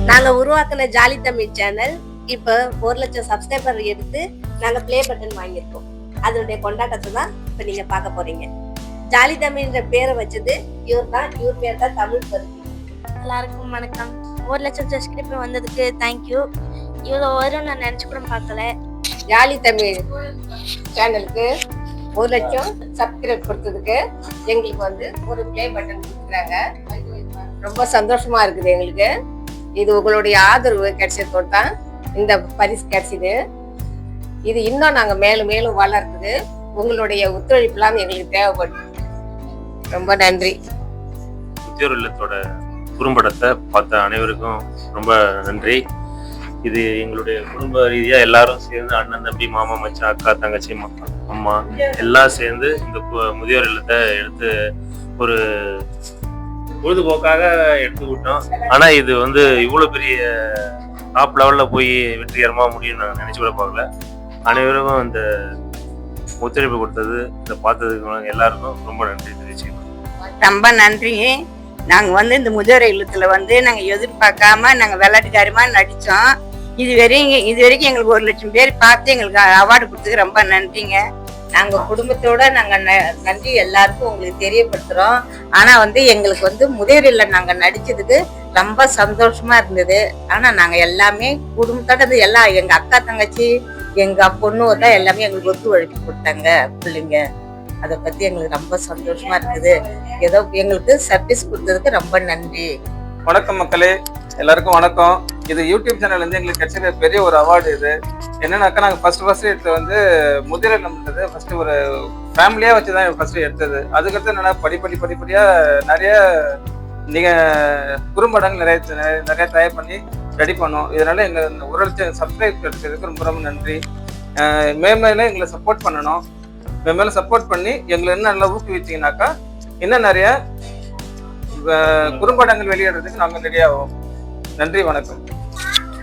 நாங்க உருவாக்குன jolly Tamil channel இப்ப 1,00,000 சப்ஸ்கிரைபர் எடுத்து நாங்க ப்ளே பட்டன் வாங்கியிருக்கோம். அதனுடைய கொண்டாட்டத்தை தான் இப்ப நீங்க பார்க்க போறீங்க. ஜாலி தமிழ்ன்ற பேரை வச்சது இவர் பேர் தான் தமிழ் பருத்தி. எல்லாருக்கும் வணக்கம். 1,00,000 சப்ஸ்கிரைபர் வந்ததுக்கு தேங்க்யூ. இவ்வளோ வரும் நான் நினச்சி கூட பார்க்கல. ஜாலி தமிழ் சேனலுக்கு 1,00,000 சப்ஸ்கிரைப் கொடுத்ததுக்கு எங்களுக்கு வந்து ஒரு ப்ளே பட்டன் கொடுக்குறாங்க. ரொம்ப சந்தோஷமா இருக்குது எங்களுக்கு. இது உங்களுடைய ஆதரவு கிடைச்சதோடு தான் இந்த பரிசு கிடைச்சிது. இது இன்னும் நாங்கள் மேலும் மேலும் வளர்க்குது. உங்களுடைய ஒத்துழைப்புலாம் எங்களுக்கு தேவைப்படுது. ரொம்ப நன்றி. முதியோர் இல்லத்தோட குறும்படத்தை பார்த்த அனைவருக்கும் ரொம்ப நன்றி. இது எங்களுடைய குடும்ப ரீதியாக எல்லாரும் சேர்ந்து அண்ணன் தம்பி மாமா மச்சான் அக்கா தங்கச்சி அம்மா எல்லாம் சேர்ந்து இந்த முதியோர் இல்லத்தை எடுத்து ஒரு பொழுதுபோக்காக எடுத்துக்கிட்டோம். ஆனால் இது வந்து இவ்வளோ பெரிய டாப் லெவலில் போய் வெற்றிகரமாக முடியும் நான் நினச்சி கூட பார்க்கல. அனைவருக்கும் இந்த ஒத்துழைப்பு கொடுத்தது, இந்த பார்த்ததுக்கு எல்லாருக்கும் ரொம்ப நன்றி தெரிவிச்சுக்கிறோம். ரொம்ப நன்றிங்க. நாங்கள் வந்து இந்த முதியோர் இல்லத்தில் வந்து நாங்கள் எதிர்பார்க்காம நாங்கள் விளையாட்டுக்காரமாக நடித்தோம். இது வரைக்கும் எங்களுக்கு 1,00,000 பேர் பார்த்து எங்களுக்கு அவார்டு கொடுத்ததுக்கு ரொம்ப நன்றிங்க. நாங்கள் குடும்பத்தோட நாங்கள் நன்றி எல்லாருக்கும் உங்களுக்கு தெரியப்படுத்துகிறோம். ஆனால் வந்து எங்களுக்கு வந்து முதியோர் இல்லம் நாங்கள் நடித்ததுக்கு ரொம்ப சந்தோஷமா இருந்தது. ஆனால் நாங்கள் எல்லாமே குடும்பத்தோட எல்லாம் எங்கள் அக்கா தங்கச்சி எங்கள் பொண்ணு தான் எல்லாமே எங்களுக்கு ஒத்துழைப்பு கொடுத்தாங்க பிள்ளைங்க. அதை பற்றி எங்களுக்கு ரொம்ப சந்தோஷமா இருக்குது. ஏதோ எங்களுக்கு சர்வீஸ் கொடுத்ததுக்கு ரொம்ப நன்றி. வணக்கம் மக்களே, எல்லாருக்கும் வணக்கம். இது யூடியூப் சேனல் வந்து எங்களுக்கு கிடைச்ச பெரிய ஒரு அவார்டு. இது என்னன்னாக்கா நாங்கள் ஃபர்ஸ்ட் எடுத்து வந்து முதியோர் இல்லம்ன்றது ஃபர்ஸ்ட் ஒரு ஃபேமிலியாக வச்சு தான் ஃபர்ஸ்ட் எடுத்தது. அதுக்கடுத்து என்னன்னா படிப்படியாக நிறைய குறும்படங்கள் நிறைய தயார் பண்ணி ரெடி பண்ணோம். இதனால எங்கள் 1,00,000 சப்ஸ்கிரைப் கிடைச்சதுக்கு ரொம்ப ரொம்ப நன்றி. மேலும் எங்களை சப்போர்ட் பண்ணணும். மேலும் சப்போர்ட் பண்ணி எங்களை இன்னும் நல்லா ஊக்குவிச்சிங்கனாக்கா இன்னும் நிறைய குறும்படங்கள் வெளியிடுறதுக்கு நாங்கள் ரெடி ஆகும். நன்றி, வணக்கம்.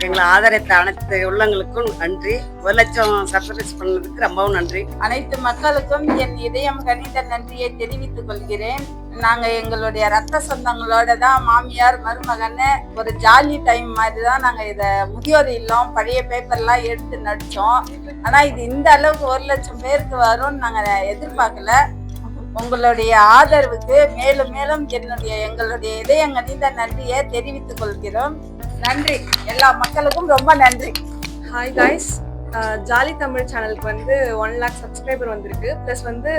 எங்களை ஆதரித்த அனைத்து உள்ளங்களுக்கும் நன்றி. 1,00,000 சப்ஸ்கிரைப் பண்ணதுக்கு ரொம்பவும் நன்றி. அனைத்து மக்களுக்கும் என் இதயம் கனிந்த நன்றியை தெரிவித்துக் கொள்கிறேன். நாங்கள் எங்களுடைய ரத்த சொந்தங்களோட தான் மாமியார் மருமகன்னு ஒரு ஜாலி டைம் மாதிரி தான் நாங்கள் இதை முதியோர் இல்லம் பழைய பேப்பர்லாம் எடுத்து நடித்தோம். ஆனால் இது இந்த அளவுக்கு 1,00,000 பேருக்கு வரும்னு நாங்கள் எதிர்பார்க்கல. உங்களுடைய ஆதரவுக்கு மேலும் மேலும் எங்களுடைய இதயம் கனிந்த நன்றியை தெரிவித்துக் கொள்கிறோம். நன்றி, எல்லா மக்களுக்கும் ரொம்ப நன்றி. ஹாய் காய்ஸ், ஜாலி தமிழ் சேனலுக்கு வந்து 1,00,000 சப்ஸ்கிரைபர் வந்திருக்கு. ப்ளஸ் வந்து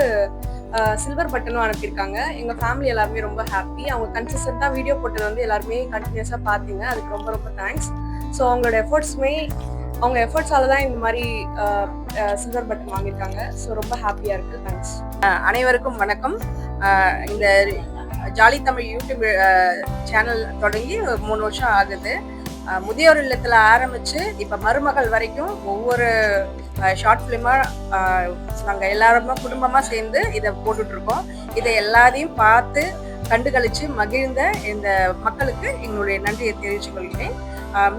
சில்வர் பட்டனும் அனுப்பியிருக்காங்க. எங்கள் ஃபேமிலி எல்லாருமே ரொம்ப ஹாப்பி. அவங்க கன்சிஸ்டண்ட்டாக வீடியோ போட்டது வந்து எல்லாருமே கண்டினியூஸாக பார்த்தீங்க. அதுக்கு ரொம்ப ரொம்ப தேங்க்ஸ். ஸோ அவங்களோட அவங்க எஃபர்ட்ஸால தான் இந்த மாதிரி சில்வர் பட்டன் வாங்கியிருக்காங்க. ஸோ ரொம்ப ஹாப்பியாக இருக்குது. தேங்க்ஸ். அனைவருக்கும் வணக்கம். இந்த ஜாலி தமிழ் யூடியூப் சேனல் தொடங்கி 3 வருஷம் ஆகுது. முதியோர் இல்லத்தில் ஆரம்பித்து இப்போ மருமகள் வரைக்கும் ஒவ்வொரு ஷார்ட் ஃபிலிமாக நாங்கள் எல்லாருமே குடும்பமாக சேர்ந்து இதை போட்டுட்ருக்கோம். இதை எல்லாரையும் பார்த்து கண்டுகளித்து மகிழ்ந்த இந்த மக்களுக்கு எங்களுடைய நன்றியை தெரிவித்துக் கொள்கிறேன்.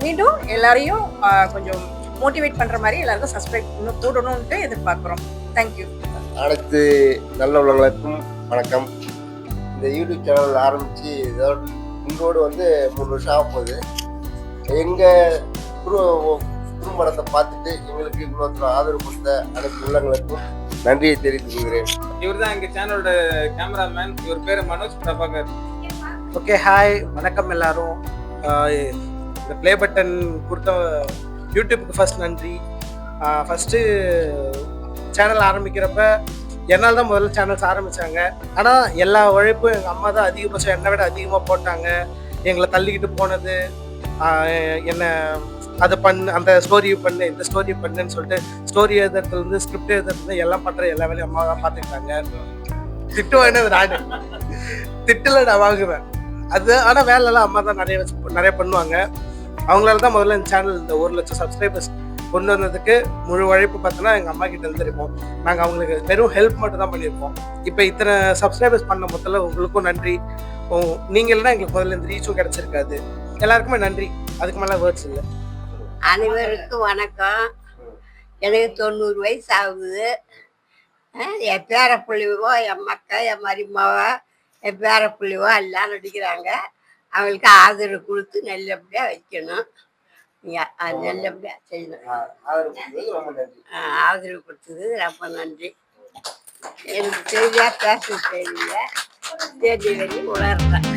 மீண்டும் எல்லாரையும் கொஞ்சம் மோட்டிவேட் பண்ணுற மாதிரி எல்லாருக்கும் சப்ஸ்கிரைப் இன்னும் போடணும்ன்ட்டு எதிர்பார்க்குறோம். தேங்க்யூ. அனைத்து நல்ல உள்ளவங்களுக்கும் வணக்கம். இந்த யூடியூப் சேனல் ஆரம்பித்து இங்கோடு வந்து 3 வருஷம் ஆக போகுது. எங்கள் குறும்படத்தை பார்த்துட்டு எங்களுக்கு இவ்வளோ ஆதரவு கொடுத்த அனைத்து உள்ளவங்களுக்கும் நன்றியை தெரிவித்துக் கொள்கிறேன். இவர் தான் எங்கள் சேனலோட கேமராமேன். இவர் பேர் மனோஜ் பிரபாகர். ஓகே, ஹாய், வணக்கம் எல்லாரும். இந்த ப்ளே பட்டன் கொடுத்த யூடியூப்புக்கு ஃபர்ஸ்ட் நன்றி. ஃபஸ்ட்டு சேனல் ஆரம்பிக்கிறப்ப என்னால் தான் முதல்ல சேனல்ஸ் ஆரம்பித்தாங்க. ஆனால் எல்லா உழைப்பும் எங்கள் அம்மா தான் அதிகபட்சம் என்னை விட அதிகமாக போட்டாங்க. எங்களை தள்ளிக்கிட்டு போனது, என்னை அதை அந்த ஸ்டோரி பண்ணு இந்த ஸ்டோரி பண்ணுன்னு சொல்லிட்டு ஸ்டோரி எழுதுறதுலேருந்து ஸ்கிரிப்ட் எழுதுறது எல்லாம் பண்ணுற எல்லா வேலையும் அம்மா தான் பார்த்துக்கிட்டாங்க. திட்டுவானது நான் திட்டில் நான் வாங்குவேன் அது. ஆனால் வேலைலாம் அம்மா தான் நிறைய பண்ணுவாங்க. அவங்களால தான் முதல்ல இந்த சேனல் இந்த 1,00,000 சப்ஸ்கிரைபர்ஸ் கொண்டு வந்ததுக்கு முழு உழைப்பு பார்த்தோன்னா எங்கள் அம்மா கிட்ட இருந்திருக்கோம். நாங்கள் அவங்களுக்கு வெறும் ஹெல்ப் மட்டும் தான் பண்ணியிருக்கோம். இப்போ இத்தனை சப்ஸ்கிரைபர்ஸ் பண்ண மொத்தத்தில் உங்களுக்கும் நன்றி. நீங்கள் இல்லைன்னா எங்களுக்கு முதல்ல இந்த ரீச்சும் கிடச்சிருக்காது. எல்லாருக்குமே நன்றி. அதுக்கு மேலே வேர்ட்ஸ் இல்லை. அனைவருக்கும் வணக்கம். எனக்கு 90 வயசு ஆகுது. என் பேர பிள்ளைவோ, என் மக்கள், என் மருமாவோ, என் பேர பிள்ளைவோ எல்லாம் நடிக்கிறாங்க. அவங்களுக்கு ஆதரவு கொடுத்து நல்லபடியாக வைக்கணும். அது நல்லபடியாக செய்யணும். ஆதரவு கொடுத்தது ரொம்ப நன்றி. ஆதரவு கொடுத்தது ரொம்ப நன்றி. எனக்கு தெரியா பேச தெரியல, தேடி வெளியே உணர்றேன்.